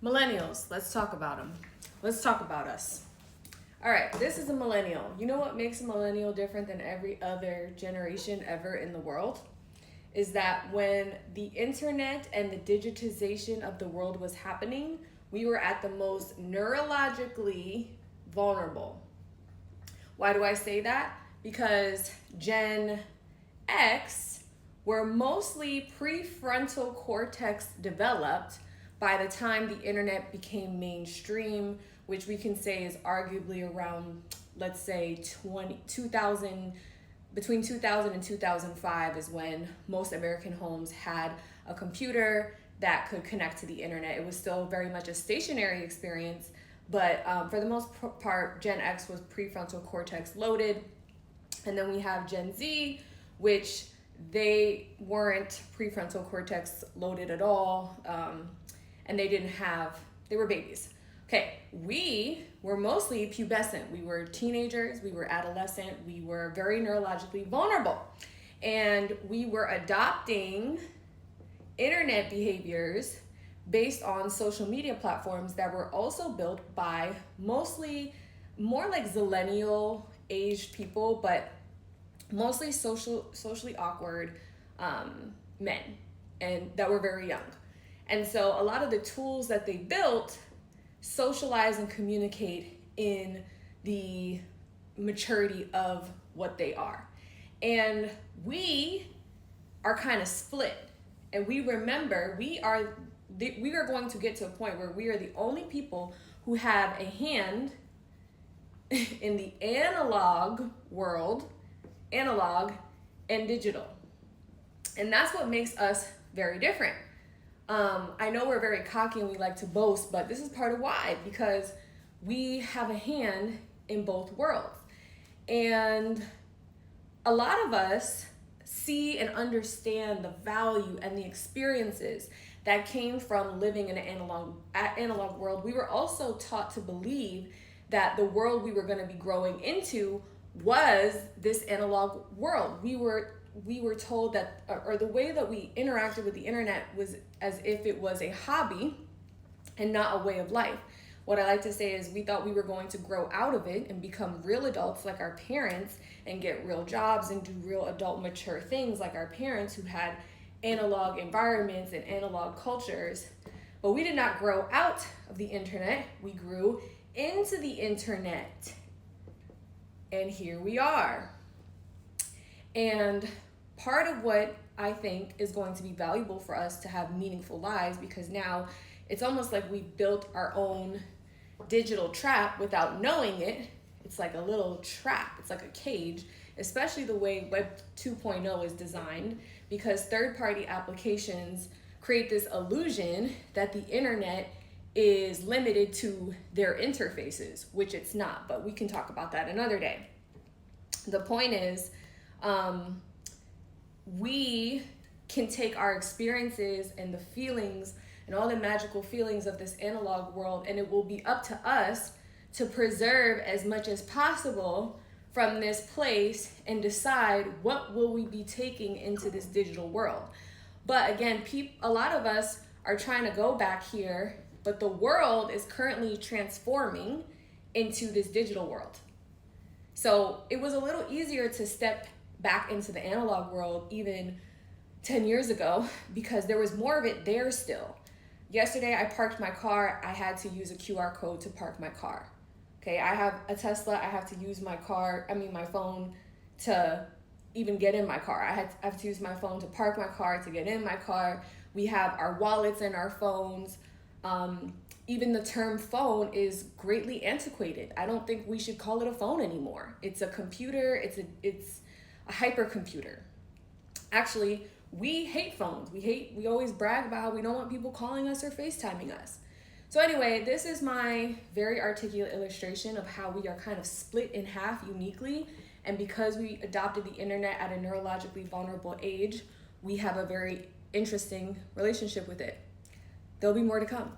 Millennials, let's talk about them. Let's talk about us. All right, this is a millennial. You know what makes a millennial different than every other generation ever in the world? Is that when the internet and the digitization of the world was happening, we were at the most neurologically vulnerable. Why do I say that? Because Gen X were mostly prefrontal cortex developed by the time the internet became mainstream, which we can say is arguably around, let's say, 2000, between 2000 and 2005 is when most American homes had a computer that could connect to the internet. It was still very much a stationary experience, but for the most part, Gen X was prefrontal cortex loaded. And then we have Gen Z, which they weren't prefrontal cortex loaded at all. And they were babies. Okay, we were mostly pubescent. We were teenagers, we were adolescent, we were very neurologically vulnerable. And we were adopting internet behaviors based on social media platforms that were also built by mostly more like zillennial aged people, but mostly socially awkward men and that were very young. And so a lot of the tools that they built socialize and communicate in the maturity of what they are. And we are kind of split. And we remember we are going to get to a point where we are the only people who have a hand in the analog world, analog and digital. And that's what makes us very different. I know we're very cocky and we like to boast, but this is part of why, because we have a hand in both worlds. And a lot of us see and understand the value and the experiences that came from living in an analog world. We were also taught to believe that the world we were going to be growing into was this analog world. We were told that, or the way that we interacted with the internet was as if it was a hobby and not a way of life. What I like to say is we thought we were going to grow out of it and become real adults like our parents and get real jobs and do real adult mature things like our parents who had analog environments and analog cultures. But we did not grow out of the internet. We grew into the internet. And here we are. And part of what I think is going to be valuable for us to have meaningful lives, because now it's almost like we've built our own digital trap without knowing it. It's like a little trap. It's like a cage, especially the way Web 2.0 is designed, because third-party applications create this illusion that the internet is limited to their interfaces, which it's not, but we can talk about that another day. The point is, we can take our experiences and the feelings and all the magical feelings of this analog world, and it will be up to us to preserve as much as possible from this place and decide what will we be taking into this digital world. But again, a lot of us are trying to go back here, but the world is currently transforming into this digital world. So it was a little easier to step back into the analog world even 10 years ago because there was more of it there still. Yesterday I parked my car. I had to use a QR code to park my car. Okay, I have a Tesla. I have to use my phone to even get in my car. I have to use my phone to park my car, to get in my car. We have our wallets and our phones. Even the term phone is greatly antiquated. I don't think we should call it a phone anymore. It's a computer. It's a hypercomputer. Actually, we hate phones. We always brag about how we don't want people calling us or FaceTiming us. So anyway, this is my very articulate illustration of how we are kind of split in half uniquely. And because we adopted the internet at a neurologically vulnerable age, we have a very interesting relationship with it. There'll be more to come.